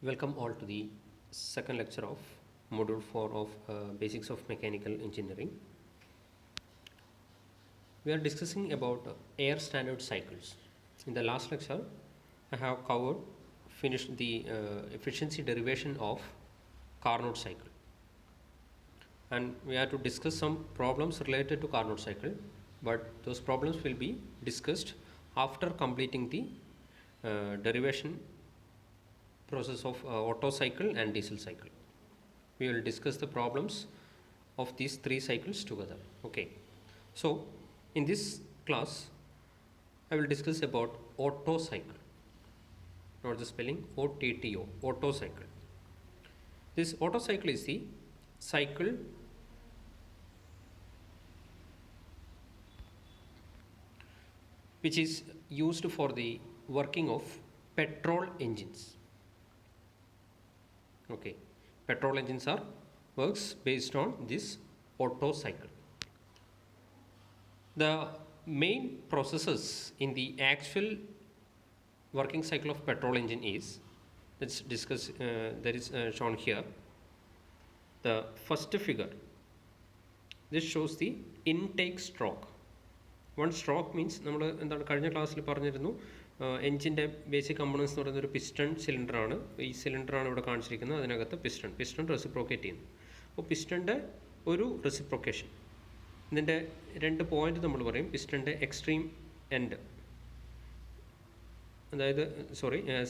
Welcome all to the second lecture of Module 4 of Basics of Mechanical Engineering. We are discussing about air standard cycles. In the last lecture, I have finished the efficiency derivation of Carnot cycle. And we have to discuss some problems related to Carnot cycle, but those problems will be discussed after completing the derivation process of Otto cycle and diesel cycle. We will discuss the problems of these three cycles together. Okay, so in this class I will discuss about Otto cycle. Note the spelling OTTO, Otto cycle. This Otto cycle is the cycle which is used for the working of petrol engines. Okay, petrol engines works based on this Otto cycle. The main processes in the actual working cycle of petrol engine is, let's discuss, that is shown here. The first figure, this shows the intake stroke. One stroke means നമ്മൾ എന്താണ് കഴിഞ്ഞ ക്ലാസ്സിൽ പറഞ്ഞിരുന്നു, എഞ്ചിൻ്റെ basic components എന്ന് പറയുന്ന ഒരു piston സിലിണ്ടറാണ്. ഈ സിലിണ്ടറാണ് ഇവിടെ കാണിച്ചിരിക്കുന്നത്. അതിനകത്ത് പിസ്റ്റൺ റെസിപ്രോക്കേറ്റ് ചെയ്യുന്നു. അപ്പോൾ പിസ്റ്റൻ്റെ ഒരു റെസിപ്രോക്കേഷൻ, ഇതിൻ്റെ രണ്ട് പോയിന്റ് നമ്മൾ പറയും. പിസ്റ്റൻ്റെ എക്സ്ട്രീം എൻഡ്, അതായത്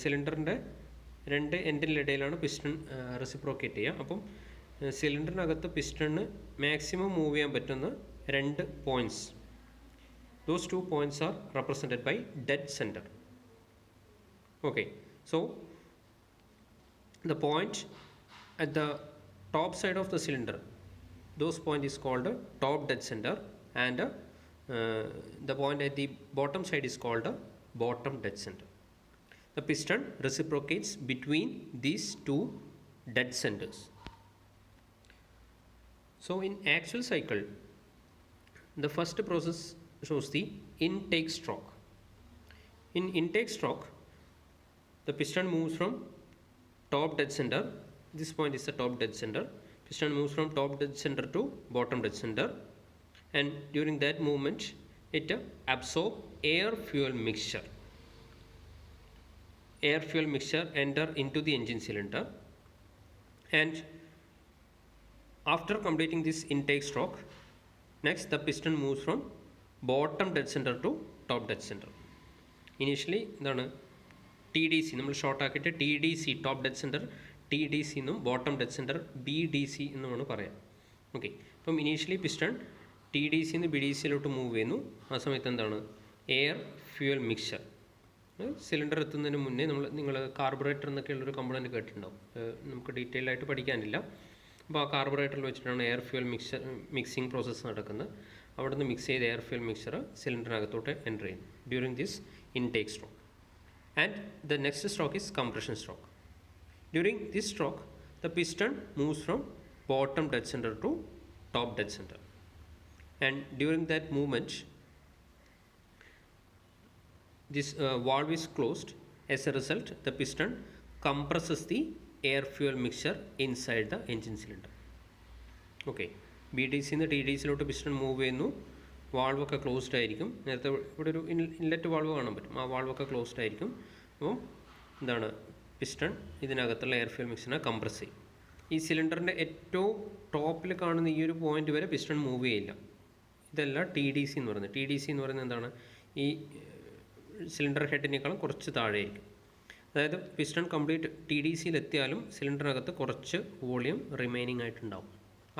സിലിണ്ടറിൻ്റെ രണ്ട് എൻഡിനിടയിലാണ് പിസ്റ്റൺ റെസിപ്രോക്കേറ്റ് ചെയ്യുക. അപ്പം സിലിണ്ടറിനകത്ത് പിസ്റ്റണിന് മാക്സിമം മൂവ് ചെയ്യാൻ പറ്റുന്ന രണ്ട് points, those 2 points are represented by dead center. Okay, so the point at the top side of the cylinder, those point is called a top dead center, and the point at the bottom side is called a bottom dead center. The piston reciprocates between these two dead centers. So in actual cycle, the first process shows the intake stroke. In intake stroke, the piston moves from top dead center. This point is the top dead center. Piston moves from top dead center to bottom dead center, and during that movement it absorbs air fuel mixture. Air fuel mixture enter into the engine cylinder, and after completing this intake stroke, next the piston moves from bottom dead center to top dead center. Initially എന്താണ് TDC, നമ്മൾ short ആക്കിയിട്ട് TDC, top dead centre, TDC എന്നും bottom dead centre BDC എന്നുമാണ് പറയാം. Okay, അപ്പം initially piston TDC നിന്ന് BDCയിലോട്ട് move ചെയ്യുന്നു. ആ സമയത്ത് എന്താണ് എയർ ഫ്യൂവൽ മിക്സ്ചർ, സിലിണ്ടർ എത്തുന്നതിന് മുന്നേ നിങ്ങൾ കാർബറേറ്റർ എന്നൊക്കെയുള്ളൊരു കമ്പോണൻറ്റ് കേട്ടിട്ടുണ്ടാവും. നമുക്ക് ഡീറ്റെയിൽ ആയിട്ട് പഠിക്കാനില്ല. അപ്പോൾ ആ കാർബറേറ്ററിൽ വെച്ചിട്ടാണ് എയർ ഫ്യൂവൽ മിക്സിംഗ് പ്രോസസ്സ് നടക്കുന്നത്. അവിടെ നിന്ന് മിക്സ് ചെയ്ത എയർ ഫ്യൂൽ മിക്സർ സിലിണ്ടറിനകത്തോട്ട് എൻ്റർ ചെയ്യുന്നു during this intake stroke. And the next stroke is compression stroke. During this stroke the piston moves from bottom dead centre to top dead centre, and during that movement this valve is closed. As a result the piston compresses the air fuel mixture inside the engine cylinder. Okay, BDC നിന്ന് TDCയിലോട്ട് piston move ചെയ്യുന്നു. വാൾവൊക്കെ closed ആയിരിക്കും. നേരത്തെ ഇവിടെ ഒരു inlet valve കാണാൻ പറ്റും. ആ വാൾവൊക്കെ closed ആയിരിക്കും. അപ്പം എന്താണ് പിസ്റ്റൺ ഇതിനകത്തുള്ള എയർ ഫ്യൂൽ മിക്സിനെ കംപ്രസ് ചെയ്യും. ഈ സിലിണ്ടറിൻ്റെ ഏറ്റവും ടോപ്പിൽ കാണുന്ന ഈ ഒരു പോയിന്റ് വരെ പിസ്റ്റൺ മൂവ് ചെയ്യില്ല. ഇതല്ല TDC എന്ന് പറയുന്നത്. TDC എന്ന് പറയുന്നത് എന്താണ്, ഈ സിലിണ്ടർ ഹെഡിനേക്കാളും കുറച്ച് താഴെയായിരിക്കും. അതായത് പിസ്റ്റൺ കംപ്ലീറ്റ് TDCയിലെത്തിയാലും സിലിണ്ടറിനകത്ത് കുറച്ച് വോളിയം റിമൈനിങ് ആയിട്ടുണ്ടാവും.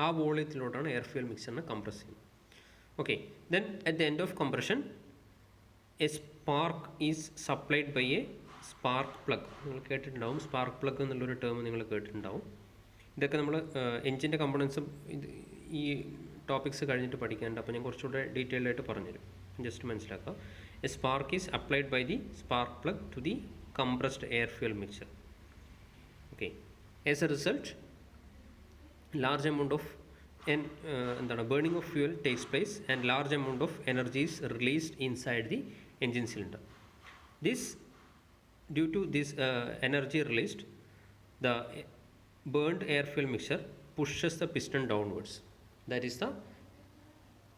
ആ വോളിയത്തിലോട്ടാണ് എയർ ഫ്യൂൽ മിക്സറിനെ കംപ്രസ് ചെയ്യുന്നത്. Okay, then at the end of compression a spark is supplied by a spark plug. നിങ്ങൾ കേട്ടിട്ടുണ്ടാവും, സ്പാർക്ക് പ്ലഗ് എന്നുള്ളൊരു ടേം നിങ്ങൾ കേട്ടിട്ടുണ്ടാവും. ഇതൊക്കെ നമ്മൾ എഞ്ചിൻ്റെ കമ്പോണൻസും ഈ ടോപ്പിക്സ് കഴിഞ്ഞിട്ട് പഠിക്കാനുണ്ട്. അപ്പോൾ ഞാൻ കുറച്ചുകൂടെ ഡീറ്റെയിൽഡ് ആയിട്ട് പറഞ്ഞുതരും, ജസ്റ്റ് മനസ്സിലാക്കുക. A spark is applied by the spark plug to the compressed air fuel mixture. Okay, as a result large amount of burning of fuel takes place, and large amount of energy is released inside the engine cylinder. Due to this energy released, the burnt air fuel mixture pushes the piston downwards. That is the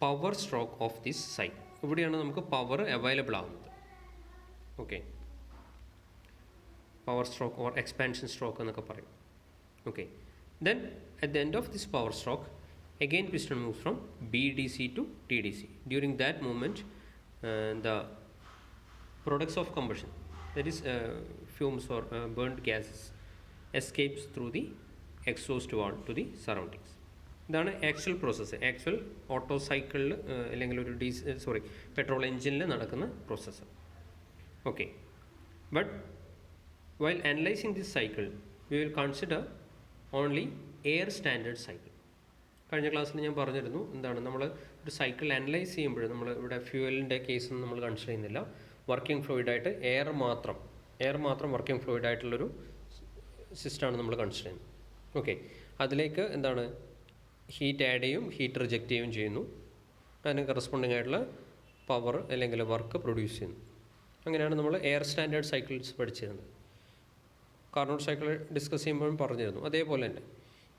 power stroke of this cycle. ഇവിടെയാണ് നമുക്ക് power available ആവുന്നത്. Okay, power stroke or expansion stroke എന്നൊക്കെ പറയും. Okay, then at the end of this power stroke, again piston moves from BDC to TDC. During that moment, the products of combustion, that is fumes or burnt gases, escapes through the exhaust valve to the surroundings. ഇതാണ് actual process. Actual auto സൈക്കിളിൽ അല്ലെങ്കിൽ ഒരു petrol എഞ്ചിനിൽ നടക്കുന്ന process. Okay, but while analysing this cycle we will consider only air standard cycle. കഴിഞ്ഞ ക്ലാസ്സിൽ ഞാൻ പറഞ്ഞിരുന്നു, എന്താണ് നമ്മൾ ഒരു സൈക്കിൾ അനലൈസ് ചെയ്യുമ്പോൾ നമ്മൾ ഇവിടെ ഫ്യൂവലിൻ്റെ കേസൊന്നും നമ്മൾ കൺസിഡർ ചെയ്യുന്നില്ല. വർക്കിംഗ് ഫ്ലൂയിഡായിട്ട് എയർ മാത്രം വർക്കിംഗ് ഫ്ലൂയിഡായിട്ടുള്ളൊരു സിസ്റ്റമാണ് നമ്മൾ കൺസിഡർ ചെയ്യുന്നത്. ഓക്കെ, അതിലേക്ക് എന്താണ് ഹീറ്റ് ആഡ് ചെയ്യും, ഹീറ്റ് റിജക്റ്റ് ചെയ്യുകയും ചെയ്യുന്നു. അതിന് കറസ്പോണ്ടിങ് ആയിട്ടുള്ള പവർ അല്ലെങ്കിൽ വർക്ക് പ്രൊഡ്യൂസ് ചെയ്യുന്നു. അങ്ങനെയാണ് നമ്മൾ എയർ സ്റ്റാൻഡേർഡ് സൈക്കിൾസ് പഠിച്ചിരുന്നത്. കാർനോട്ട് സൈക്കിൾ ഡിസ്കസ് ചെയ്യുമ്പോഴും പറഞ്ഞിരുന്നു. അതേപോലെ തന്നെ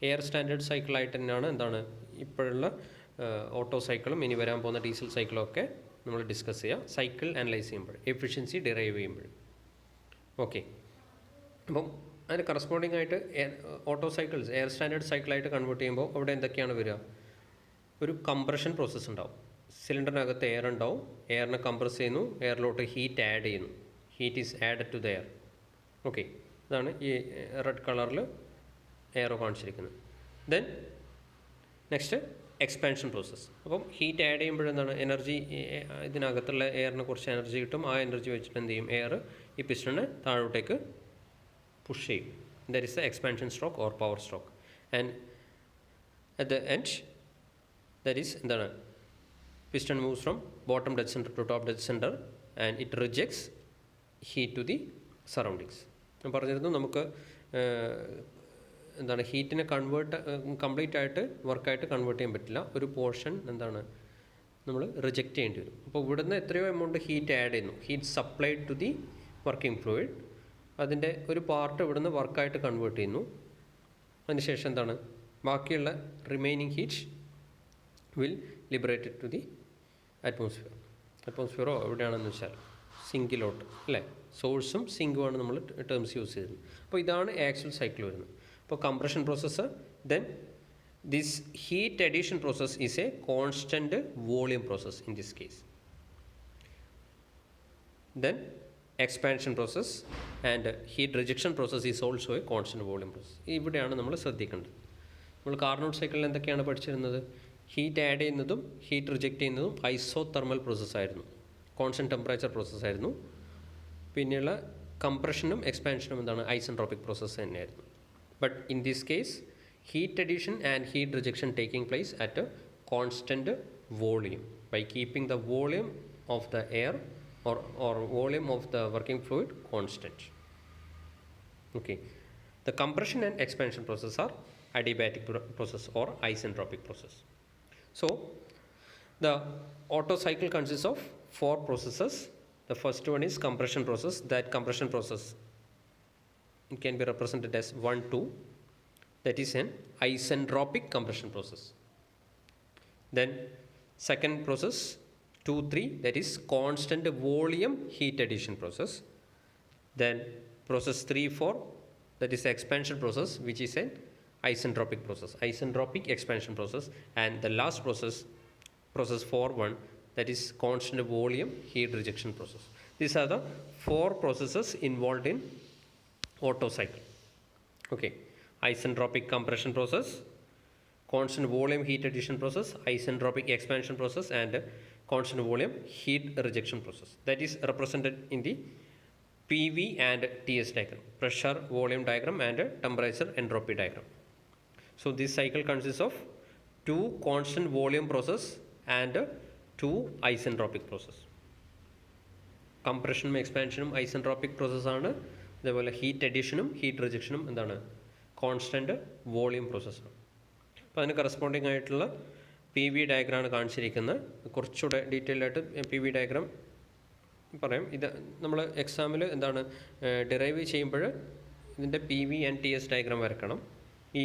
എയർ സ്റ്റാൻഡേർഡ് സൈക്കിളായിട്ട് തന്നെയാണ് എന്താണ് ഇപ്പോഴുള്ള ഓട്ടോ സൈക്കിളും ഇനി വരാൻ പോകുന്ന ഡീസൽ സൈക്കിളും ഒക്കെ നമ്മൾ ഡിസ്കസ് ചെയ്യുക സൈക്കിൾ അനലൈസ് ചെയ്യുമ്പോൾ, എഫിഷ്യൻസി ഡിറൈവ് ചെയ്യുമ്പോൾ. ഓക്കെ, അപ്പം അതിന് കറസ്പോണ്ടിങ് ആയിട്ട് ഓട്ടോ സൈക്കിൾസ് എയർ സ്റ്റാൻഡേർഡ് സൈക്കിളായിട്ട് കൺവേർട്ട് ചെയ്യുമ്പോൾ അവിടെ എന്തൊക്കെയാണ് വരിക? ഒരു കംപ്രഷൻ പ്രോസസ്സ് ഉണ്ടാവും. സിലിണ്ടറിനകത്ത് എയർ ഉണ്ടാവും, എയറിനെ കംപ്രസ് ചെയ്യുന്നു, എയറിലോട്ട് ഹീറ്റ് ആഡ് ചെയ്യുന്നു. Heat is added to the air. Okay, ഇതാണ് ഈ റെഡ് കളറിൽ എയർ കാണിച്ചിരിക്കുന്നത്. Then next expansion process. അപ്പം ഹീറ്റ് ആഡ് ചെയ്യുമ്പോഴെന്താണ് എനർജി, ഇതിനകത്തുള്ള എയറിന് കുറച്ച് എനർജി കിട്ടും. ആ എനർജി വെച്ചിട്ട് എന്ത് ചെയ്യും? എയർ ഈ പിസ്റ്റണിനെ താഴോട്ടേക്ക് പുഷ് ചെയ്യും. That is the expansion stroke or power stroke. And at the end that is എന്താണ് piston moves from bottom dead center to top dead center and it rejects heat to the surroundings. ഞാൻ പറഞ്ഞിരുന്നു നമുക്ക് എന്താണ് ഹീറ്റിനെ complete ആയിട്ട് വർക്കായിട്ട് convert ചെയ്യാൻ പറ്റില്ല. ഒരു portion എന്താണ് നമ്മൾ റിജക്റ്റ് ചെയ്യേണ്ടി വരും. അപ്പോൾ ഇവിടുന്ന് എത്രയോ എമൗണ്ട് ഹീറ്റ് ആഡ് ചെയ്യുന്നു, heat supplied to the working fluid, അതിൻ്റെ ഒരു പാർട്ട് ഇവിടുന്ന് വർക്കായിട്ട് കൺവേർട്ട് ചെയ്യുന്നു. അതിനുശേഷം എന്താണ് ബാക്കിയുള്ള remaining heat will liberated to the അറ്റ്മോസ്ഫിയറോ എവിടെയാണെന്ന് വെച്ചാൽ സിങ്കിലോട്ട്, അല്ലേ? സോഴ്സും സിങ്കുമാണ് നമ്മൾ ടേംസ് യൂസ് ചെയ്തത്. അപ്പോൾ ഇതാണ് ആക്ച്വൽ സൈക്കിൾ വരുന്നത്. അപ്പോൾ compression process, then this heat addition process is a constant volume process in this case. Then expansion process and heat rejection process is also a constant volume process. ഇവിടെയാണ് നമ്മൾ ശ്രദ്ധിക്കേണ്ടത്. നമ്മൾ Carnot സൈക്കിളിൽ എന്തൊക്കെയാണ് പഠിച്ചിരുന്നത്? Heat add ചെയ്യുന്നതും heat reject ചെയ്യുന്നതും isothermal പ്രോസസ്സായിരുന്നു, കോൺസ്റ്റൻറ്റ് ടെമ്പറേച്ചർ പ്രോസസ്സായിരുന്നു. പിന്നെയുള്ള കംപ്രഷനും എക്സ്പാൻഷനും എന്താണ് ഐസെൻട്രോപ്പിക് പ്രോസസ്സ് തന്നെയായിരുന്നു. But in this case heat addition and heat rejection taking place at a constant volume by keeping the volume of the air or volume of the working fluid constant. Okay, the compression and expansion process are adiabatic process or isentropic process. So the Otto cycle consists of 4 processes. The first one is compression process. That compression process, it can be represented as 1, 2. That is an isentropic compression process. Then second process 2, 3, that is constant volume heat addition process. Then process 3, 4, that is expansion process, which is an isentropic process, isentropic expansion process. And the last process, process 4, 1, that is constant volume heat rejection process. These are the 4 processes involved in Otto cycle. Okay, isentropic compression process, constant volume heat addition process, isentropic expansion process, and constant volume heat rejection process. That is represented in the PV and TS diagram, pressure volume diagram and temperature entropy diagram. So this cycle consists of 2 constant volume process and 2 isentropic process. കംപ്രഷനും എക്സ്പാൻഷനും isentropic പ്രോസസ്സാണ്. അതേപോലെ heat അഡീഷനും heat റിജക്ഷനും എന്താണ് constant volume പ്രോസസ്സാണ്. അപ്പോൾ അതിന് corresponding ആയിട്ടുള്ള P V ഡയഗ്രാമാണ് കാണിച്ചിരിക്കുന്നത്. കുറച്ചുകൂടെ detail ആയിട്ട് പി വി ഡയഗ്രാം പറയാം. ഇത് നമ്മൾ എക്സാമിൽ എന്താണ് ഡിറൈവ് ചെയ്യുമ്പോൾ ഇതിൻ്റെ P V and T S diagram വരക്കണം. ഈ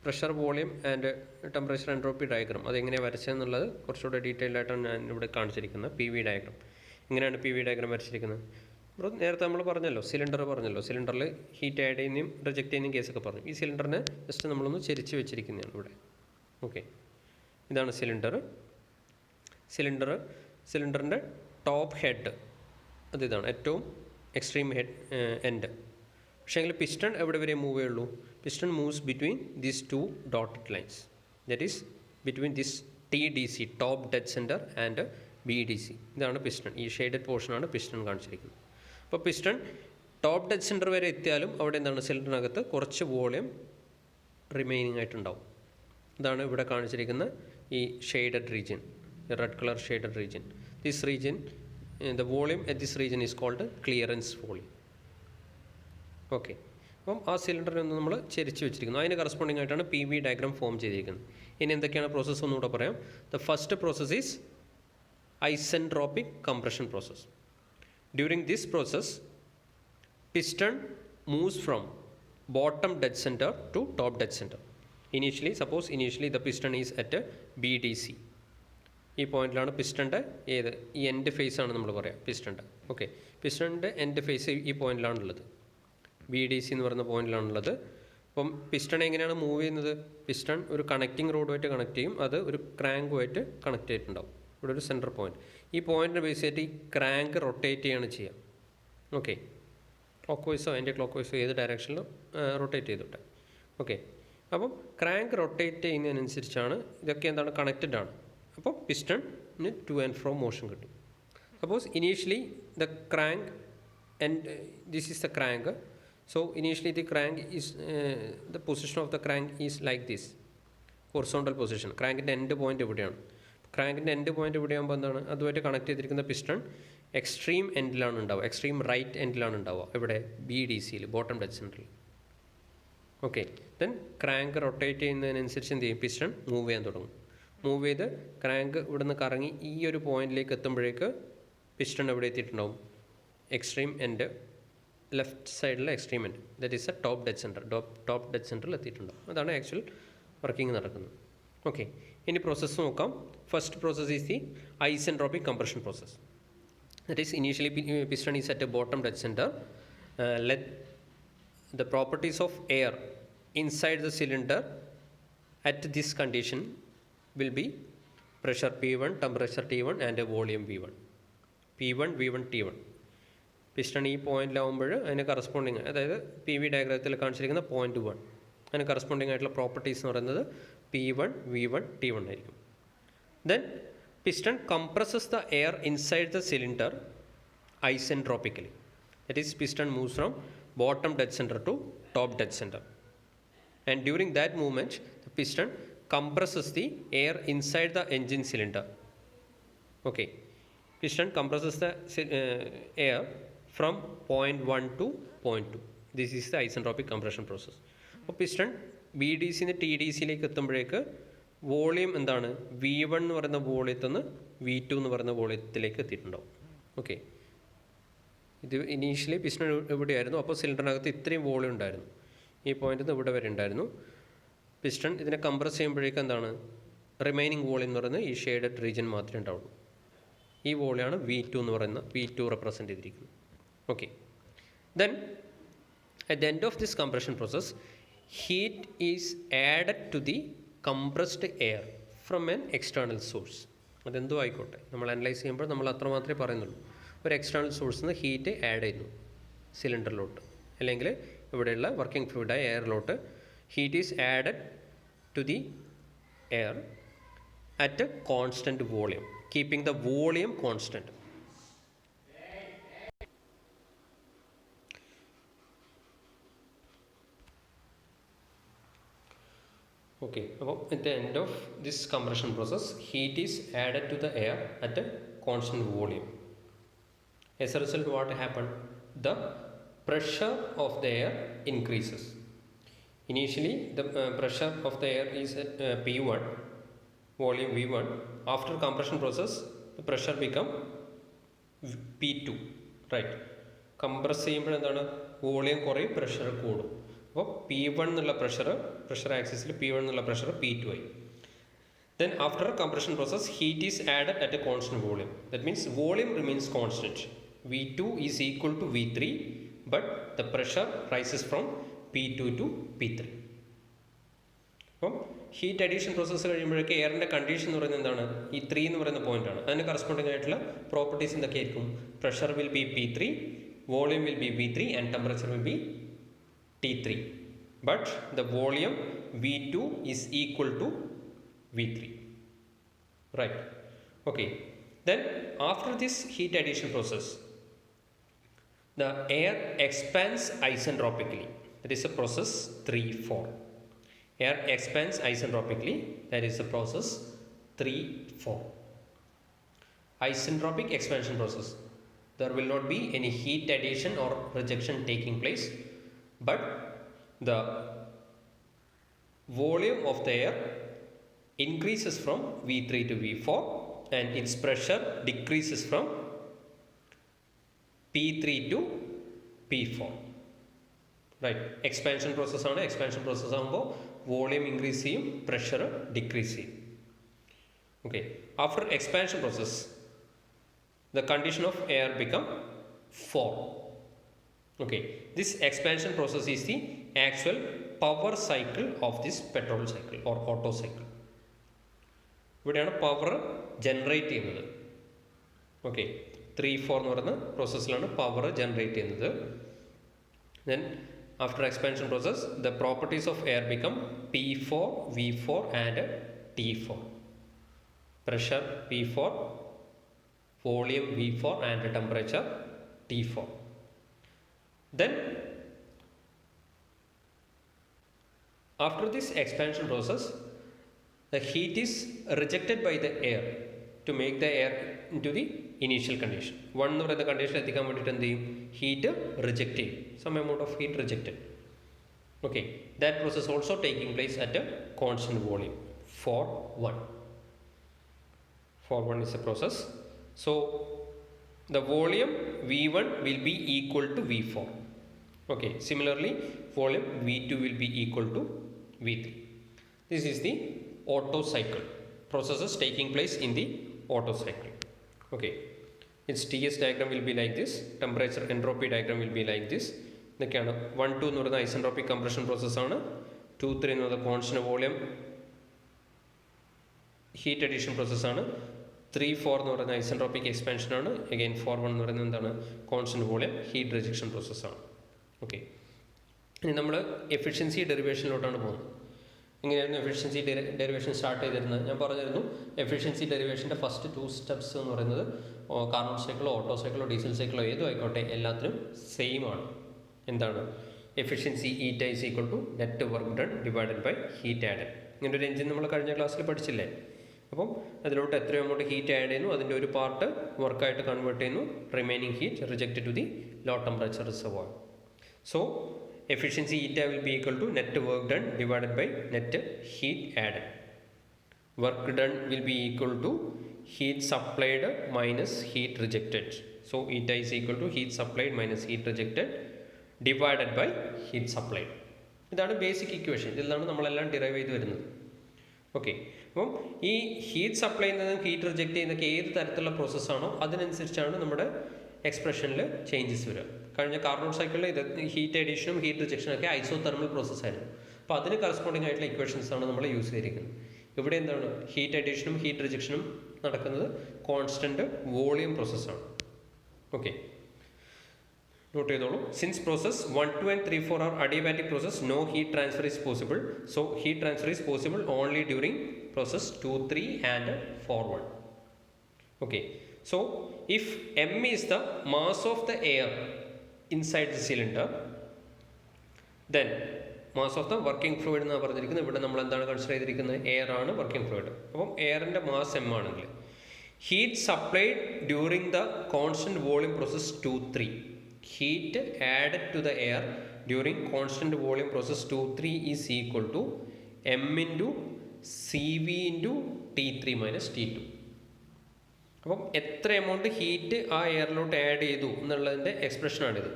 pressure volume and temperature entropy diagram അതെങ്ങനെയാണ് വരച്ചതെന്നുള്ളത് കുറച്ചുകൂടെ ഡീറ്റെയിൽഡ് ആയിട്ടാണ് ഞാൻ ഇവിടെ കാണിച്ചിരിക്കുന്നത്. പി വി ഡയഗ്രാം എങ്ങനെയാണ് പി വി ഡയഗ്രാം വരച്ചിരിക്കുന്നത്? നേരത്തെ നമ്മൾ പറഞ്ഞല്ലോ, സിലിണ്ടർ പറഞ്ഞല്ലോ, സിലിണ്ടറിൽ ഹീറ്റ് ആഡ് ചെയ്യുന്നതും റിജക്റ്റ് ചെയ്യുന്നതും കേസൊക്കെ പറഞ്ഞു. ഈ സിലിണ്ടറിനെ ജസ്റ്റ് നമ്മളൊന്ന് ചെരിച്ച് വെച്ചിരിക്കുന്നതാണ് ഇവിടെ. ഓക്കെ, ഇതാണ് സിലിണ്ടറിൻ്റെ ടോപ്പ് ഹെഡ് അതിതാണ് ഏറ്റവും എക്സ്ട്രീം ഹെഡ് എൻഡ്. പക്ഷേങ്കിൽ പിസ്റ്റൺ എവിടെ വരെ മൂവ് ചെയ്യുള്ളൂ? Piston moves between these two dotted lines, that is between this T D C top dead centre and B D C. ഇതാണ് പിസ്റ്റൺ. ഈ ഷെയ്ഡഡ് പോർഷനാണ് piston കാണിച്ചിരിക്കുന്നത്. അപ്പോൾ പിസ്റ്റൺ ടോപ്പ് ഡെഡ് സെൻറ്റർ വരെ എത്തിയാലും അവിടെ എന്താണ് സിലിണ്ടറിനകത്ത് കുറച്ച് വോളിയം റിമൈനിങ് ആയിട്ടുണ്ടാവും. ഇതാണ് ഇവിടെ കാണിച്ചിരിക്കുന്ന ഈ shaded region, red colour shaded region. This region, the volume at this region is called clearance volume. Okay, അപ്പം ആ സിലിണ്ടറിനെ ഒന്ന് നമ്മൾ ചെരിച്ച് വെച്ചിരിക്കുന്നു. അതിന് കറസ്പോണ്ടിങ് ആയിട്ടാണ് പി വി ഡയഗ്രാം ഫോം ചെയ്തിരിക്കുന്നത്. ഇനി എന്തൊക്കെയാണ് പ്രോസസ്സ് ഒന്നുകൂടെ പറയാം. The first process is isentropic compression process. During this process piston moves from bottom dead center to top dead center. Initially the piston is at BDC. ഈ പോയിന്റിലാണ് പിസ്റ്റൻ്റെ ഈ end face ആണ് നമ്മൾ പറയാം പിസ്റ്റൻ്റെ. ഓക്കെ, പിസ്റ്റൻ്റെ എൻഡ് ഫേസ് ഈ പോയിന്റിലാണുള്ളത്, B D C എന്ന് പറയുന്ന പോയിന്റിലാണുള്ളത്. അപ്പം piston എങ്ങനെയാണ് മൂവ് ചെയ്യുന്നത്? പിസ്റ്റൺ ഒരു കണക്റ്റിംഗ് റോഡുമായിട്ട് കണക്ട് ചെയ്യും, അത് ഒരു ക്രാങ്കുമായിട്ട് കണക്ട് ചെയ്തിട്ടുണ്ടാവും. ഇവിടെ ഒരു സെൻറ്റർ പോയിന്റ്, ഈ പോയിന്റിന് ബേസ് ചെയ്തിട്ട് ഈ ക്രാങ്ക് റൊട്ടേറ്റ് ചെയ്യാണ് ചെയ്യുക. ഓക്കെ, ക്ലോക്ക് വൈസോ ആൻറ്റി ക്ലോക്ക് വൈസോ ഏത് ഡയറക്ഷനിലും റൊട്ടേറ്റ് ചെയ്തോട്ടെ. ഓക്കെ, അപ്പം ക്രാങ്ക് റൊട്ടേറ്റ് ചെയ്യുന്നതിനനുസരിച്ചാണ് ഇതൊക്കെ എന്താണ് കണക്റ്റഡ് ആണ്. അപ്പോൾ പിസ്റ്റണിന് ടു ആൻഡ് ഫ്രോ മോഷൻ കിട്ടും. Suppose initially the crank and this is the crank. So initially the crank is the position of the crank is like this, horizontal position. ക്രാങ്കിൻ്റെ end point എവിടെയാണ്? ക്രാങ്കിൻ്റെ end point എവിടെയാകുമ്പോൾ എന്താണ് അതുമായിട്ട് connect ചെയ്തിരിക്കുന്ന piston extreme എൻഡിലാണ് ഉണ്ടാവുക, extreme right എൻഡിലാണ് ഉണ്ടാവുക. ഇവിടെ B D സിയിൽ ബോട്ടം ഡെഡ് സെൻറ്ററിൽ. ഓക്കെ, ദെൻ ക്രാങ്ക് റൊട്ടേറ്റ് ചെയ്യുന്നതിനനുസരിച്ച് എന്ത് ചെയ്യും? പിസ്റ്റൺ മൂവ് ചെയ്യാൻ തുടങ്ങും. മൂവ് ചെയ്ത് ക്രാങ്ക് ഇവിടുന്ന് കറങ്ങി ഈ ഒരു പോയിന്റിലേക്ക് എത്തുമ്പോഴേക്ക് പിസ്റ്റൺ എവിടെ എത്തിയിട്ടുണ്ടാവും? എക്സ്ട്രീം എൻഡ്, ലെഫ്റ്റ് സൈഡിലെ extreme end, that is A top dead centre. Top dead സെൻറ്ററിൽ എത്തിയിട്ടുണ്ടാവും. അതാണ് ആക്ച്വൽ വർക്കിംഗ് നടക്കുന്നത്. ഓക്കെ, ഇനി പ്രോസസ്സ് നോക്കാം. First process is the isentropic compression process. That is, initially piston is at a bottom dead center. Let the properties of air inside the cylinder at this condition will be pressure P1, temperature T1 and a volume V1. P1, V1, T1. Piston ഈ പോയിന്റിലാവുമ്പോൾ അതിന് corresponding, അതായത് P V ഡയഗ്രാമത്തിൽ കാണിച്ചിരിക്കുന്ന point 1, അതിന് corresponding ആയിട്ടുള്ള properties എന്ന് പറയുന്നത് P1, V1, T1 ആയിരിക്കും. Then piston compresses the air inside the cylinder isentropically. That is, piston moves from bottom dead center to top dead center. And during that movement, the piston compresses the air inside the engine cylinder. Okay, piston compresses the air from point 1 to point 2. This is the isentropic compression process. അപ്പോൾ piston B D സിന്ന് T D സിയിലേക്ക് എത്തുമ്പോഴേക്ക് volume എന്താണ്? V1 എന്ന് പറയുന്ന വോളിയത്തിൽ നിന്ന് V2 എന്ന് പറയുന്ന വോളിയത്തിലേക്ക് എത്തിയിട്ടുണ്ടാവും. Okay, ഇത് ഇനീഷ്യലി പിസ്റ്റൺ എവിടെയായിരുന്നു? അപ്പോൾ സിലിണ്ടറിനകത്ത് ഇത്രയും വോളിയം ഉണ്ടായിരുന്നു, ഈ പോയിന്റിൽ നിന്ന് ഇവിടെ വരെ ഉണ്ടായിരുന്നു. പിസ്റ്റൺ ഇതിനെ കംപ്രസ് ചെയ്യുമ്പോഴേക്കും എന്താണ് റിമൈനിങ് വോളിയം എന്ന് പറയുന്നത് ഈ ഷെയ്ഡഡ് റീജിയൻ മാത്രമേ ഉണ്ടാവുള്ളൂ. ഈ വോളിയമാണ് V2 എന്ന് പറയുന്ന V2 റെപ്രസെൻറ്റ് ചെയ്തിരിക്കുന്നത്. Okay, then at the end of this compression process heat is added to the compressed air from an external source. അതെന്തോ ആയിക്കോട്ടെ, നമ്മൾ അനലൈസ് ചെയ്യുമ്പോൾ നമ്മൾ അത്ര മാത്രമേ പറയുന്നുള്ളൂ. ഒരു എക്സ്റ്റേണൽ സോഴ്സിൽ നിന്ന് ഹീറ്റ് ആഡ് ചെയ്യുന്നു സിലിണ്ടറിലോട്ട്, അല്ലെങ്കിൽ ഇവിടെയുള്ള വർക്കിംഗ് ഫ്ലൂയിഡായ എയറിലോട്ട്. Heat is added to the air at a constant volume, keeping the volume constant. Okay, at the end of this compression process, heat is added to the air at a constant volume. As a result, what happened? The pressure of the air increases. Initially, the pressure of the air is at P1, volume V1. After compression process, the pressure become P2, right? Compress ചെയ്യുമ്പോൾ എന്താണ് volume കുറയും, pressure കൂടും. അപ്പോൾ P1 എന്നുള്ള pressure ആക്സിസിൽ P1 എന്നുള്ള pressure P2 ആയി. Then after compression process, heat is added at a constant volume. That means volume remains constant. V2 is equal to V3, but the pressure rises from P2 to P3. അപ്പം heat addition process കഴിയുമ്പോഴേക്ക് എയറിൻ്റെ condition എന്ന് പറയുന്നത് എന്താണ്? ഈ 3 എന്ന് പറയുന്ന പോയിന്റാണ്. അതിന് corresponding ആയിട്ടുള്ള പ്രോപ്പർട്ടീസ് എന്തൊക്കെയായിരിക്കും? Pressure will be P3, volume will be V3 and temperature will be T3. But the volume V2 is equal to V3. Right. Okay. Then after this heat addition process, the air expands isentropically. That is a process 3-4. Air expands isentropically. That is the process 3-4. Isentropic expansion process. There will not be any heat addition or rejection taking place, but the volume of the air increases from V3 to V4 and its pressure decreases from P3 to P4. Right. Expansion process ആണ്. Expansion process ആകുമ്പോൾ volume increase ചെയ്യും, pressure decrease ചെയ്യും. Okay. After expansion process, the condition of air become 4. Okay. This expansion process is the actual power cycle of this petrol cycle or Otto cycle. ഇവിടെയാണ് power generate ചെയ്യുന്നത്. Okay, 3-4 എന്ന് പറയുന്ന പ്രോസസ്സിലാണ് power generate ചെയ്യുന്നത്. Then after expansion process the properties of air become P4, V4 and T4. Pressure P4, volume V4 and temperature T4. Then after this expansion process, the heat is rejected by the air to make the air into the initial condition. 1 എന്ന് പറയുന്ന condition എത്തിക്കാൻ വേണ്ടിയിട്ട് എന്ത് ചെയ്യും? Heat reject ചെയ്യും. Some amount of heat rejected. Okay, that process also taking place at a constant volume. 4-1 is a process. So the volume V1 will be equal to V4. Okay, similarly volume V2 will be equal to V3. This is the Otto cycle. Processes taking place in the Otto cycle. Okay, its TS diagram will be like this. Temperature entropy diagram will be like this. ഇതൊക്കെയാണ് 1-2 എന്ന് പറയുന്ന isentropic compression പ്രോസസ്സാണ്. 2-3 എന്ന് പറയുന്ന constant volume heat addition പ്രോസസ്സാണ്. 3-4 എന്ന് പറയുന്ന isentropic expansion ആണ്. അഗൈൻ 4-1 എന്ന് പറയുന്നത് എന്താണ്? കോൺസ്റ്റന്റ് വോളിയം ഹീറ്റ് റിജക്ഷൻ പ്രോസസ്സാണ്. ഓക്കെ, ഇനി നമ്മൾ എഫിഷ്യൻസി ഡെറിവേഷനിലോട്ടാണ് പോകുന്നത്. ഇങ്ങനെയായിരുന്നു എഫിഷ്യൻസി ഡെറിവേഷൻ സ്റ്റാർട്ട് ചെയ്തിരുന്നത്. ഞാൻ പറഞ്ഞിരുന്നു എഫിഷ്യൻസി ഡെറിവേഷൻ്റെ ഫസ്റ്റ് 2 സ്റ്റെപ്സ് എന്ന് പറയുന്നത് കാർനോട്ട് സൈക്കിളോ ഓട്ടോ സൈക്കിളോ ഡീസൽ സൈക്കിളോ ഏതും ആയിക്കോട്ടെ എല്ലാത്തിനും സെയിം ആണ്. എന്താണ്? Efficiency eta is equal to net work done divided by heat added. ഇങ്ങനെ ഒരു എഞ്ചിൻ നമ്മൾ കഴിഞ്ഞ ക്ലാസ്സിൽ പഠിച്ചില്ലേ? അപ്പം അതിലോട്ട് എത്രയോ എമൗണ്ട് ഹീറ്റ് ആഡ് ചെയ്യുന്നു, അതിൻ്റെ ഒരു പാർട്ട് വർക്കായിട്ട് കൺവേർട്ട് ചെയ്യുന്നു, remaining heat reject to the low temperature reservoir. So efficiency eta will be equal to net work done divided by net heat added. Work done will be equal to heat supplied minus heat rejected. So eta is equal to heat supplied minus heat rejected divided by heat supplied. ഇതാണ് basic equation. ഇതിലാണ് നമ്മളെല്ലാം derive ചെയ്ത് വരുന്നത്. Okay, അപ്പം ഈ heat supply ചെയ്യുന്നതും heat reject ചെയ്യുന്നതൊക്കെ ഏത് തരത്തിലുള്ള പ്രോസസ്സാണോ അതിനനുസരിച്ചാണ് നമ്മുടെ എക്സ്പ്രഷനിൽ ചേഞ്ചസ് വരിക. കഴിഞ്ഞ കാർനോട്ട് സൈക്കിളിൽ ഇത് ഹീറ്റ് അഡീഷനും ഹീറ്റ് റിജക്ഷനും ഒക്കെ ഐസോതെർമൽ പ്രോസസ്സായിരുന്നു. അപ്പോൾ അതിന് കറസ്പോണ്ടിങ് ആയിട്ടുള്ള ഇക്വേഷൻസ് ആണ് നമ്മൾ യൂസ് ചെയ്തിരിക്കുന്നത്. ഇവിടെ എന്താണ്? ഹീറ്റ് അഡീഷനും ഹീറ്റ് റിജക്ഷനും നടക്കുന്നത് കോൺസ്റ്റന്റ് വോളിയം പ്രോസസ്സാണ്. ഓക്കെ, നോട്ട് ചെയ്തോളൂ. Since process 1, 2 and 3, 4 are adiabatic process, no heat transfer is possible. So heat transfer is possible only during process 2, 3 and 4, 1. Okay, so if m is the mass of the air inside the cylinder, then mass of the working fluid എന്നാണ് പറഞ്ഞിരിക്കുന്നത്. ഇവിടെ നമ്മൾ എന്താണ് consider ചെയ്തിരിക്കുന്നത്? Air ആണ് working fluid. അപ്പം എയറിൻ്റെ mass m ആണെങ്കിൽ heat supplied during the constant volume process 2, 3. Heat added to the air during constant volume process 2, 3 is equal to m into CV into T3 minus T2. അപ്പം എത്ര amount heat ആ എയറിലോട്ട് add ചെയ്തു എന്നുള്ളതിൻ്റെ എക്സ്പ്രഷനാണിത്.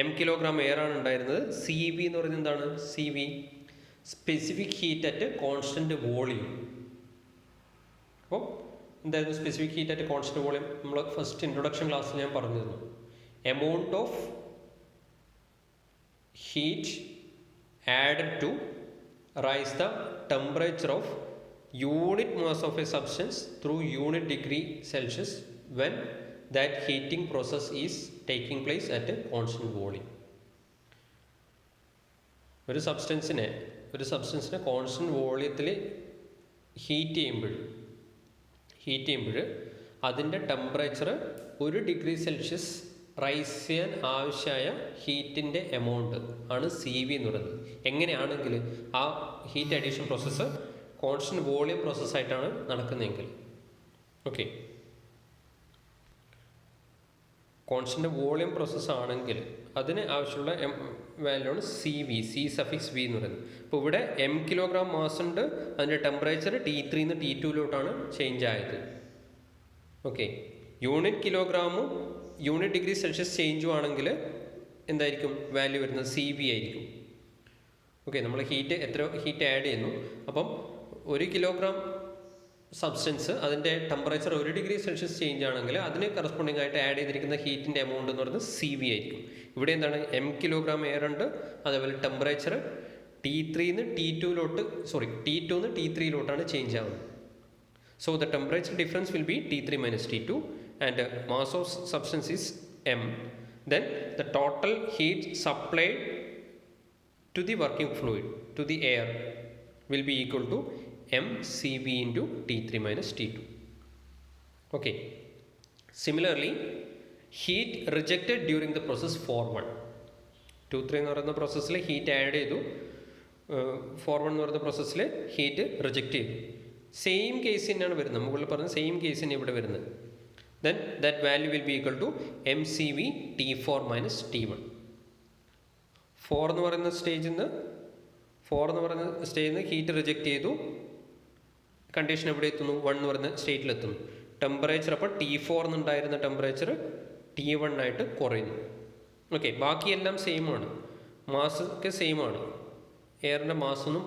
M kilogram air ആണ് ഉണ്ടായിരുന്നത്. C V എന്ന് പറയുന്നത് എന്താണ്? C V specific heat at constant volume. അപ്പോൾ എന്തായിരുന്നു specific heat at constant volume? നമ്മൾ ഫസ്റ്റ് ഇൻട്രൊഡക്ഷൻ ക്ലാസ്സിൽ ഞാൻ പറഞ്ഞിരുന്നു. Amount of heat added to raise the temperature of unit mass of a substance through unit degree Celsius when that heating process is taking place at a constant volume. ഒരു സബ്സ്റ്റൻസിനെ constant വോളിയത്തിൽ heat ചെയ്യുമ്പോൾ അതിൻ്റെ temperature 1 degree Celsius rise ചെയ്യാൻ ആവശ്യമായ ഹീറ്റിൻ്റെ amount ആണ് C V എന്ന് പറയുന്നത്. എങ്ങനെയാണെങ്കിൽ ആ heat addition process constant volume പ്രോസസ്സായിട്ടാണ് നടക്കുന്നതെങ്കിൽ. ഓക്കെ, കോൺസ്റ്റൻറ്റ് വോളിയം പ്രോസസ്സാണെങ്കിൽ അതിന് ആവശ്യമുള്ള വാല്യൂ ആണ് C V, C suffix V എന്ന് പറയുന്നത്. ഇപ്പോൾ ഇവിടെ എം കിലോഗ്രാം മാസ് ഉണ്ട്, അതിൻ്റെ ടെമ്പറേച്ചർ T3 നിന്ന് T2 ചേഞ്ച് ആയത്. ഓക്കെ, യൂണിറ്റ് ഡിഗ്രി സെൽഷ്യസ് ചേഞ്ചും ആണെങ്കിൽ എന്തായിരിക്കും വാല്യൂ വരുന്നത്? സി വി ആയിരിക്കും. ഓക്കെ, നമ്മൾ എത്ര ഹീറ്റ് ആഡ് ചെയ്യുന്നു, അപ്പം 1 കിലോഗ്രാം സബ്സ്റ്റൻസ് അതിൻ്റെ ടെമ്പറേച്ചർ 1 ഡിഗ്രി സെൽഷ്യസ് ചേഞ്ച് ആണെങ്കിൽ അതിന് കറസ്പോണ്ടിങ് ആയിട്ട് ആഡ് ചെയ്തിരിക്കുന്ന ഹീറ്റിൻ്റെ എമൗണ്ട് എന്ന് പറയുന്നത് സി വി ആയിരിക്കും. ഇവിടെ എന്താണ്? എം കിലോഗ്രാം എയർ ഉണ്ട്, അതേപോലെ ടെമ്പറേച്ചർ T2 നിന്ന് T3 ചേഞ്ച് ആവുന്നത്. So the temperature difference will be T3 - T2 and mass of substance is M. Then the total heat supplied to the working fluid, to the air, will be equal to mCv into T3 - T2. Okay. Similarly, heat rejected during the process 4-1. 2-3 എന്ന് പറയുന്ന പ്രോസസ്സിൽ heat add ചെയ്തു, 4-1 എന്ന് പറയുന്ന പ്രോസസ്സിൽ heat reject ചെയ്തു. Same case തന്നെയാണ് വരുന്നത്, മുകളിൽ പറഞ്ഞ സെയിം കേസ് തന്നെ ഇവിടെ വരുന്നത്. Then that value will be equal to mCv T4 - T1. 4 എന്ന് പറയുന്ന സ്റ്റേജിൽ നിന്ന് ഹീറ്റ് റിജക്റ്റ് ചെയ്തു, കണ്ടീഷൻ എവിടെ എത്തുന്നു? 1 എന്ന് പറയുന്ന സ്റ്റേറ്റിലെത്തുന്നു. ടെമ്പറേച്ചർ അപ്പോൾ T4 എന്നുണ്ടായിരുന്ന ടെമ്പറേച്ചർ T1 ആയിട്ട് കുറയുന്നു. ഓക്കെ, ബാക്കിയെല്ലാം സെയിം ആണ്, മാസ് ഒക്കെ സെയിം ആണ്. എയറിൻ്റെ മാസൊന്നും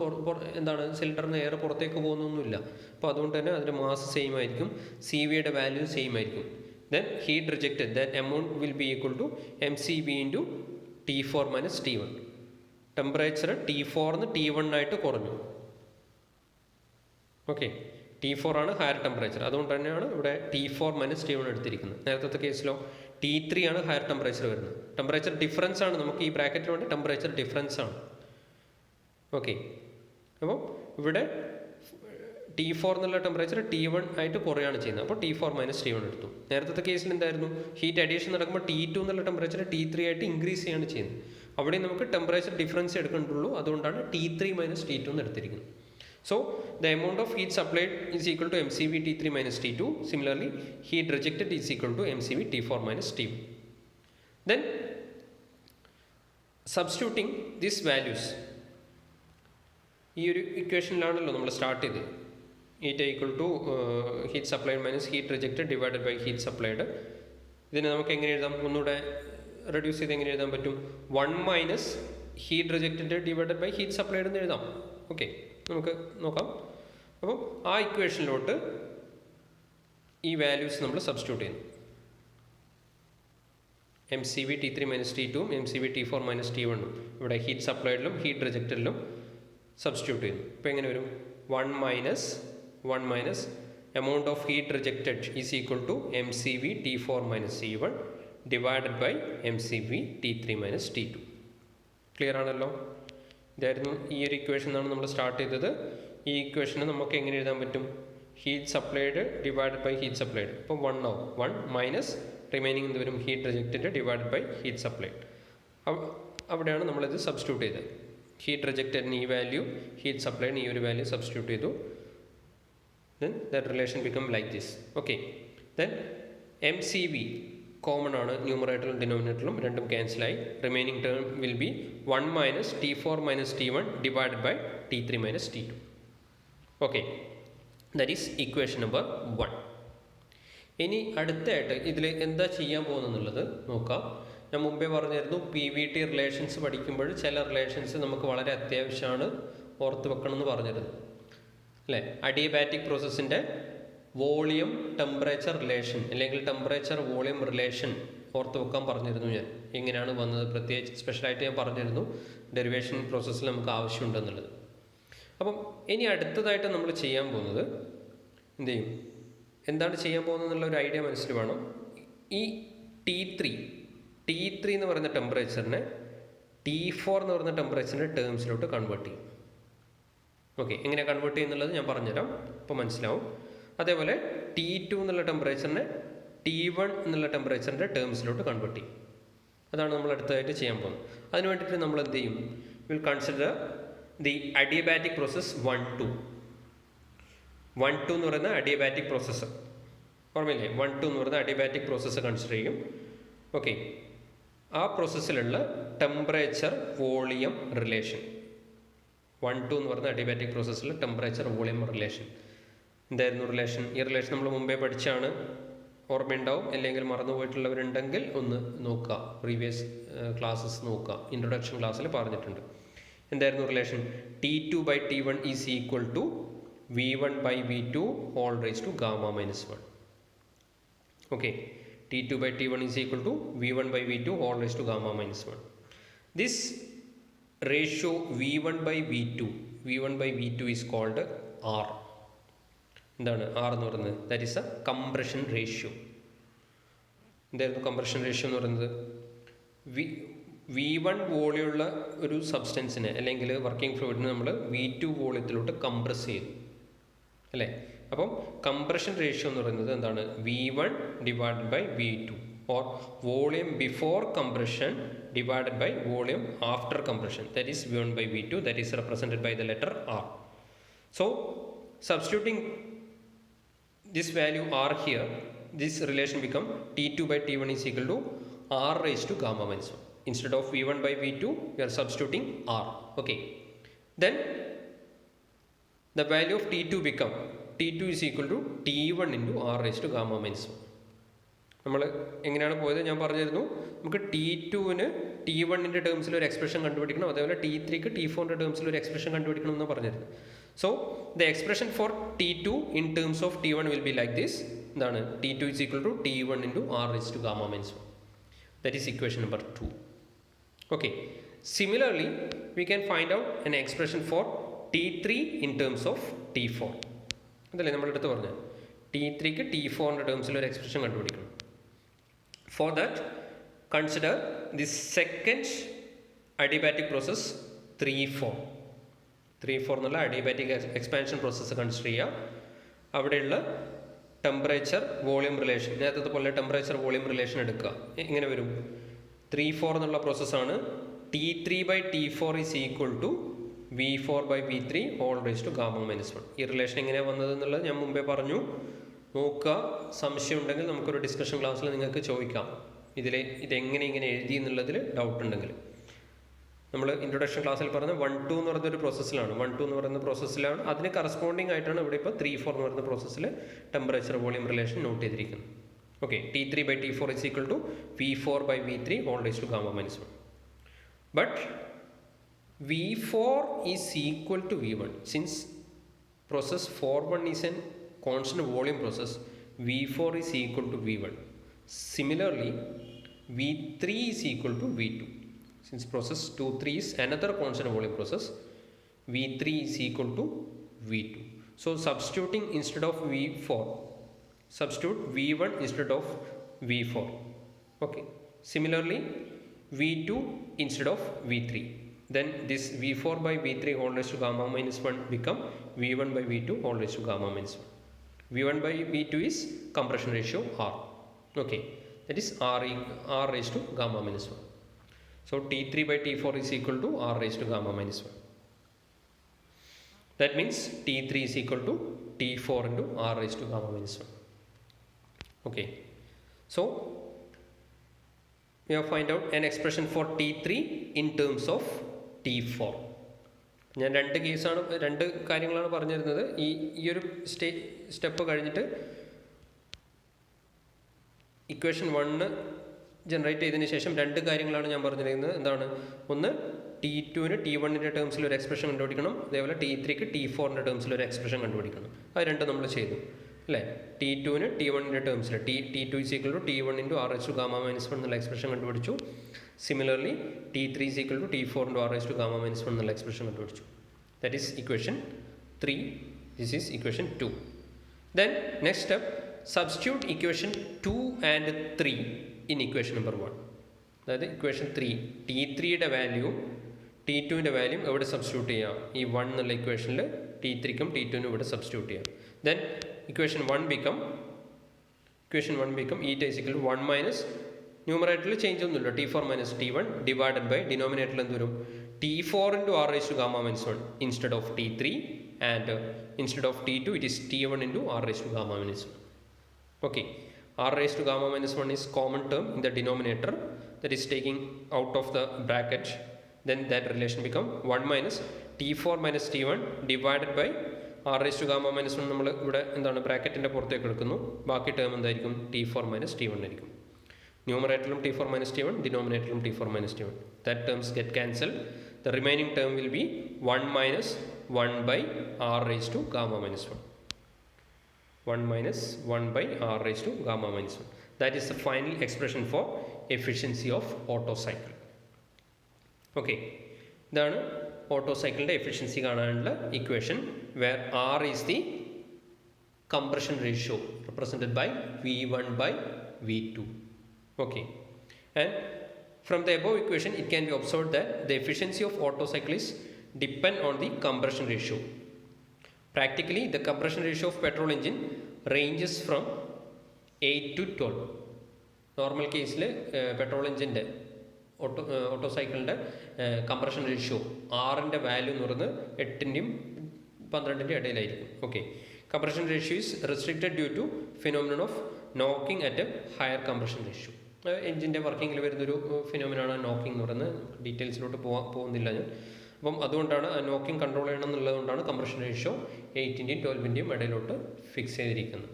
സിലിണ്ടറിൽ നിന്ന് എയർ പുറത്തേക്ക് പോകുന്നൊന്നുമില്ല. അപ്പോൾ അതുകൊണ്ട് തന്നെ അതിൻ്റെ മാസ് സെയിം ആയിരിക്കും, സി വിയുടെ വാല്യൂ സെയിം ആയിരിക്കും. Then heat rejected, that amount will be equal to mCv into T4 - T1. Temperature T4 നിന്ന് T1 ആയിട്ട് കുറഞ്ഞു. ഓക്കെ, T4 ആണ് ഹയർ ടെമ്പറേച്ചർ, അതുകൊണ്ട് തന്നെയാണ് ഇവിടെ T4 - T1 എടുത്തിരിക്കുന്നത്. നേരത്തെ കേസിലോ T3 ആണ് ഹയർ ടെമ്പറേച്ചർ വരുന്നത്. ടെമ്പറേച്ചർ ഡിഫറൻസ് ആണ്, നമുക്ക് ഈ ബ്രാക്കറ്റിൽ വേണ്ടി ടെമ്പറേച്ചർ ഡിഫറൻസ് ആണ്. ഓക്കെ, അപ്പോൾ ഇവിടെ T4 എന്നുള്ള ടെമ്പറേച്ചർ T1 ആയിട്ട് കുറയാണ് ചെയ്യുന്നത്, അപ്പോൾ T4 - T1 എടുത്തു. നേരത്തെ കേസിൽ എന്തായിരുന്നു? ഹീറ്റ് അഡീഷൻ നടക്കുമ്പോൾ T2 എന്നുള്ള ടെമ്പറേച്ചർ T3 ആയിട്ട് ഇൻക്രീസ് ചെയ്യാണ് ചെയ്യുന്നത്. അവിടെ നമുക്ക് ടെമ്പറേച്ചർ ഡിഫറൻസ് എടുക്കേണ്ടുള്ളൂ, അതുകൊണ്ടാണ് T3 - T2 എന്ന് എടുത്തിരിക്കുന്നത്. So the amount of heat supplied is equal to mCv T3 - T2. Similarly heat rejected is equal to mCv T4 - T1. Then substituting this values, ഈ ഒരു ഇക്വേഷനിലാണല്ലോ നമ്മൾ സ്റ്റാർട്ട് ചെയ്തത്. Heat equal to heat supplied minus heat rejected divided by heat supplied. ഇതിനെ നമുക്ക് എങ്ങനെ എഴുതാം? ഒന്നുകൂടെ റെഡ്യൂസ് ചെയ്ത് എങ്ങനെ എഴുതാൻ പറ്റും? 1 - heat rejected divided by heat supplied എന്ന് എഴുതാം. ഓക്കെ, നമുക്ക് നോക്കാം. അപ്പോൾ ആ ഇക്വേഷനിലോട്ട് ഈ വാല്യൂസ് നമ്മൾ സബ്സ്റ്റിറ്റ്യൂട്ട് ചെയ്യുന്നു. mCv T3 - T2, mCv T4 - T1 ഇവിടെ ഹീറ്റ് സപ്ലൈഡിലും ഹീറ്റ് റിജക്റ്റഡിലും സബ്സ്റ്റിറ്റ്യൂട്ട് ചെയ്യുന്നു. ഇപ്പോൾ എങ്ങനെ വരും? 1 minus amount of heat rejected is equal to mCv T4 - T1 divided by mCv T3 - T2. Clear ആണല്ലോ? ഇതായിരുന്നു ഈ ഒരു ഇക്വേഷൻ ആണ് നമ്മൾ സ്റ്റാർട്ട് ചെയ്തത്. ഈ ഇക്വേഷന് നമുക്ക് എങ്ങനെ എഴുതാൻ പറ്റും? Heat supplied divided by heat supplied. അപ്പോൾ 1 ആവും. 1 മൈനസ് റിമൈനിങ് എന്ത് വരും? Heat rejected divided by heat supplied. അവിടെയാണ് നമ്മളിത് സബ്സ്റ്റിറ്റ്യൂട്ട് ചെയ്തത്. ഹീറ്റ് റിജക്റ്റഡിന് ഈ വാല്യൂ, ഹീറ്റ് സപ്ലൈഡിന് ഈ ഒരു വാല്യൂ സബ്സ്റ്റിറ്റ്യൂട്ട് ചെയ്തു. Then that relation become like this. Okay, then mCv common ആണ്, ന്യൂമറേറ്ററിലും ഡിനോമിനേറ്ററിലും രണ്ടും ക്യാൻസൽ ആയി. Remaining term will be 1 - T4 - T1 divided by T3 - T2. Okay, that is equation number 1. ഇനി അടുത്തായിട്ട് ഇതിൽ എന്താ ചെയ്യാൻ പോകുന്നുള്ളത് നോക്കാം. ഞാൻ മുമ്പേ പറഞ്ഞിരുന്നു PVT റിലേഷൻസ് പഠിക്കുമ്പോൾ ചില റിലേഷൻസ് നമുക്ക് വളരെ അത്യാവശ്യമാണ് ഓർത്ത് വെക്കണം എന്ന് പറഞ്ഞിരുന്നു അല്ലേ. അഡിയബാറ്റിക് പ്രോസസ്സിൻ്റെ വോളിയം ടെമ്പറേച്ചർ റിലേഷൻ അല്ലെങ്കിൽ ടെമ്പറേച്ചർ വോളിയം റിലേഷൻ ഓർത്ത് വെക്കാൻ പറഞ്ഞിരുന്നു ഞാൻ. എങ്ങനെയാണ് വന്നത് പ്രത്യേകിച്ച് സ്പെഷ്യലായിട്ട് ഞാൻ പറഞ്ഞിരുന്നു ഡെറിവേഷൻ പ്രോസസ്സിൽ നമുക്ക് ആവശ്യമുണ്ടെന്നുള്ളത്. അപ്പം ഇനി അടുത്തതായിട്ട് നമ്മൾ ചെയ്യാൻ പോകുന്നത് എന്ത് ചെയ്യും, എന്താണ് ചെയ്യാൻ പോകുന്നത് എന്നുള്ള ഒരു ഐഡിയ മനസ്സിൽ വേണം. ഈ T3 എന്ന് പറയുന്ന ടെമ്പറേച്ചറിനെ T4 എന്ന് പറയുന്ന ടെമ്പറേച്ചറിൻ്റെ ടേംസിലോട്ട് കൺവേർട്ട് ചെയ്യും. ഓക്കെ, എങ്ങനെ കൺവേർട്ട് ചെയ്യുന്നുള്ളത് ഞാൻ പറഞ്ഞുതരാം, അപ്പോൾ മനസ്സിലാവും. അതേപോലെ T2 എന്നുള്ള ടെമ്പറേച്ചറിനെ T1 എന്നുള്ള ടെമ്പറേച്ചറിൻ്റെ ടേംസിലോട്ട് കൺവേർട്ട് ചെയ്യും. അതാണ് നമ്മൾ അടുത്തതായിട്ട് ചെയ്യാൻ പോകുന്നത്. അതിന് വേണ്ടിയിട്ട് നമ്മൾ എന്ത് ചെയ്യും, will consider the adiabatic process 1-2 എന്ന് പറയുന്ന അഡിയബാറ്റിക് പ്രോസസ്സ് ഓർമ്മയില്ലേ. 1-2 എന്ന് പറയുന്ന അഡിയബാറ്റിക് പ്രോസസ്സ് കൺസിഡർ ചെയ്യും. ഓക്കെ, ആ പ്രോസസ്സിലുള്ള ടെമ്പറേച്ചർ വോളിയം റിലേഷൻ 1-2 എന്ന് പറയുന്ന അഡിയബാറ്റിക് പ്രോസസ്സിൽ ടെമ്പറേച്ചർ വോളിയം റിലേഷൻ എന്തായിരുന്നു റിലേഷൻ? ഈ റിലേഷൻ നമ്മൾ മുമ്പേ പഠിച്ചാണ്, ഓർമ്മയുണ്ടാവും. അല്ലെങ്കിൽ മറന്നുപോയിട്ടുള്ളവരുണ്ടെങ്കിൽ ഒന്ന് നോക്കുക, പ്രീവിയസ് ക്ലാസ്സസ് നോക്കുക. ഇൻട്രൊഡക്ഷൻ ക്ലാസ്സിൽ പറഞ്ഞിട്ടുണ്ട്. എന്തായിരുന്നു relation? T2/T1 is equal to V1/V2 whole raise to gamma minus 1. Okay, T2/T1 is equal to V1/V2 whole raise to gamma minus 1. This ratio V1/V2 is called R. എന്താണ് R എന്ന് പറയുന്നത്? That is a compression ratio. എന്തായിരുന്നു compression ratio എന്ന് പറയുന്നത്? V1 വോളിയമുള്ള ഒരു സബ്സ്റ്റൻസിനെ അല്ലെങ്കിൽ working ഫ്ലൂയിഡിനെ നമ്മൾ V2 വോളിയത്തിലോട്ട് compress ചെയ്തു അല്ലേ. അപ്പം കംപ്രഷൻ റേഷ്യോ എന്ന് പറയുന്നത് എന്താണ്? V1/V2 or volume before compression divided by volume after compression, that is V1/V2, that is represented by the letter R. So substituting this value R here, this relation become T2/T1 is equal to R raised to gamma minus 1. Instead of V1/V2 we are substituting R. Okay, then the value of T2 become T2 is equal to T1 into R raised to gamma minus 1. നമ്മൾ എങ്ങനെയാണ് പോയത് ഞാൻ പറഞ്ഞിരുന്നു. നമുക്ക് T2-ന് T1-ൻ്റെ ടേംസിൽ ഒരു expression കണ്ടുപിടിക്കണം, അതേപോലെ T3-ക്ക് T4-ൻ്റെ ടേംസിൽ ഒരു എക്സ്പ്രഷൻ കണ്ടുപിടിക്കണം എന്ന് പറഞ്ഞിരുന്നു. So the expression for T2 in terms of T1 will be like this. എന്താണ്? T2 is equal to T1 into R raised to gamma minus 1. That is equation number 2. Okay, similarly we can find out an expression for T3 in terms of T4. അതല്ലേ നമ്മളെടുത്ത് പറഞ്ഞത്? T3-ക്ക് T4-ൻ്റെ ടേംസിൽ ഒരു expression കണ്ടുപിടിക്കണം. For that, consider the second adiabatic process 3-4 എന്നുള്ള adiabatic expansion process consider ചെയ്യുക. അവിടെയുള്ള temperature volume relation, നേരത്തെ പോലെ ടെമ്പറേച്ചർ വോളിയം റിലേഷൻ എടുക്കുക. എങ്ങനെ വരും? 3-4 എന്നുള്ള പ്രോസസ്സാണ്. T3/T4 is equal to V4/V3 whole raise to gamma minus 1. ഈ റിലേഷൻ എങ്ങനെയാണ് വന്നത് എന്നുള്ളത് ഞാൻ മുമ്പേ പറഞ്ഞു. നോക്കുക, സംശയം ഉണ്ടെങ്കിൽ നമുക്കൊരു ഡിസ്കഷൻ ക്ലാസ്സിൽ നിങ്ങൾക്ക് ചോദിക്കാം. ഇതെങ്ങനെ എഴുതി എന്നുള്ളതിൽ ഡൗട്ട് ഉണ്ടെങ്കിൽ. നമ്മൾ ഇൻട്രൊഡക്ഷൻ ക്ലാസ്സിൽ പറഞ്ഞ 1-2 എന്ന് പറയുന്ന ഒരു പ്രോസസ്സിലാണ്. 1-2 എന്ന് പറയുന്ന പ്രോസസ്സിലാണ്. അതിന് കറസ്പോണ്ടിങ് ആയിട്ടാണ് ഇവിടെ ഇപ്പോൾ 3-4 എന്ന് പറയുന്ന പ്രോസസ്സിൽ ടെമ്പറേച്ചർ വോളിയം റിലേഷൻ നോട്ട് ചെയ്തിരിക്കുന്നത്. Okay, T3/T4 is equal to V4/V3 whole raised to gamma minus 1. But V4 is equal to V1. Since process 4-1 is a constant volume process, V4 is equal to V1. Similarly, V3 is equal to V2. Since process 2-3 is another constant volume process, V3 is equal to V2. So substituting instead of V4, substitute V1 instead of V4. Okay. Similarly, V2 instead of V3. Then this V4/V3 whole raised to gamma minus 1 become V1/V2 whole raised to gamma minus 1. V1/V2 is compression ratio R. Okay. That is R raised to gamma minus 1. So T3/T4 is equal to R raised to gamma minus 1. That means T3 is equal to T4 into R raised to gamma minus 1. Okay. So we have find out an expression for T3 in terms of T4. ഞാൻ രണ്ട് കാര്യങ്ങളാണ് പറഞ്ഞിരുന്നത്. ഈ ഒരു step കഴിഞ്ഞിട്ട് equation 1 generate ചെയ്തതിന് ശേഷം രണ്ട് കാര്യങ്ങളാണ് ഞാൻ പറഞ്ഞിരിക്കുന്നത്. എന്താണ്? ഒന്ന് T2-ന് T1-ൻ്റെ ടേംസിൽ ഒരു എക്സ്പ്രഷൻ കണ്ടുപിടിക്കണം, അതേപോലെ T3-ക്ക് T4-ൻ്റെ ടേംസിൽ ഒരു എക്സ്പ്രഷൻ കണ്ടുപിടിക്കണം. അത് രണ്ടും നമ്മൾ ചെയ്തു അല്ലേ? T2-ന് T1-ൻ്റെ ടേംസിൽ T2 is equal to T1 into R raised to gamma minus 1 എന്നുള്ള എക്സ്പ്രഷൻ കണ്ടുപിടിച്ചു. Similarly T3 is equal to T4 into R raised to gamma minus 1 എന്നുള്ള എക്സ്പ്രഷൻ കണ്ടുപിടിച്ചു. That is equation 3. This is equation 2. Then next step, substitute equation 2 and 3 in equation number 1. അതായത് equation 3 T3-യുടെ value T2-ൻ്റെ value എവിടെ substitute ചെയ്യാം? ഈ 1 എന്നുള്ള ഇക്വേഷനിൽ T3-ക്കും T2-നും ഇവിടെ substitute ചെയ്യാം. Then equation 1 become eta is equal to 1 minus ന്യൂമറേറ്ററിൽ ചേഞ്ച് ഒന്നുമില്ല, T4 minus T1 divided by ഡിനോമിനേറ്ററിൽ എന്ത് വരും? T4 into R raised to gamma minus 1 instead of T3, and instead of T2 it is T1 into R raised to gamma minus 1. Okay, R raised to gamma minus 1 is common term in the denominator, that is taking out of the bracket. Then that relation become 1 minus T4 minus T1 divided by R raised to gamma minus 1 നമ്മൾ ഇവിടെ എന്താണ് ബ്രാക്കറ്റിൻ്റെ പുറത്തേക്ക് എടുക്കുന്നു. ബാക്കി term എന്തായിരിക്കും? T4 minus T1 ആയിരിക്കും. ന്യൂമറേറ്ററിലും T4 minus T1, ഡിനോമിനേറ്ററിലും T4 minus T1. That terms get cancelled. The remaining term will be 1 minus 1 by R raised to gamma minus 1. 1 minus 1 by R raised to gamma minus 1. That is the final expression for efficiency of Otto cycle. Okay, ഇതാണ് Otto സൈക്കിളിൻ്റെ efficiency കാണാനുള്ള equation, where R is the compression ratio represented by V1 by V2. Okay, and from the above equation it can be observed that the efficiency of Otto cycle is depend on the compression ratio. Practically the compression ratio of petrol engine ranges from 8 to 12. Normal കേസിൽ petrol എഞ്ചിൻ്റെ Otto സൈക്കിളിൻ്റെ compression ratio ആറിൻ്റെ value എന്ന് പറയുന്നത് 8-ൻ്റെയും 12-ൻ്റെയും ഇടയിലായിരിക്കും. Okay, compression ratio is restricted due to phenomenon of knocking at a higher compression ratio. എഞ്ചിൻ്റെ വർക്കിങ്ങിൽ വരുന്നൊരു ഫിനോമിനാണ് നോക്കിംഗ് എന്ന് പറയുന്നത്. ഡീറ്റെയിൽസിലോട്ട് പോകുന്നില്ല ഞാൻ. അപ്പം അതുകൊണ്ടാണ് നോക്കിംഗ് കൺട്രോൾ ചെയ്യണം എന്നുള്ളതുകൊണ്ടാണ് കംപ്രഷൻ റേഷ്യോ 8-ൻ്റെയും 12-ൻ്റെയും ഇടയിലോട്ട് ഫിക്സ് ചെയ്തിരിക്കുന്നത്.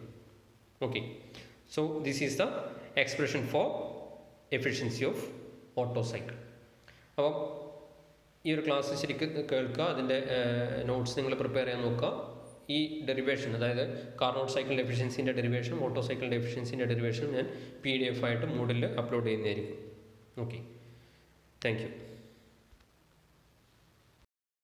Okay, so this is the expression for efficiency of auto cycle. അപ്പം ഈ ഒരു ക്ലാസ് ശരിക്കും കേൾക്കുക, അതിൻ്റെ നോട്ട്സ് നിങ്ങൾ പ്രിപ്പയർ ചെയ്യാൻ നോക്കുക. ഈ ഡെറിവേഷൻ, അതായത് കാർനോട്ട് സൈക്കിളിൻ്റെ എഫിഷ്യൻസിൻ്റെ ഡെറിവേഷനും ഓട്ടോ സൈക്കിളിൻ്റെ എഫിഷ്യൻസിൻ്റെ ഡെറിവേഷനും ഞാൻ PDF ആയിട്ട് മൂഡിൽ അപ്ലോഡ് ചെയ്യുന്നതായിരിക്കും. Okay, thank you.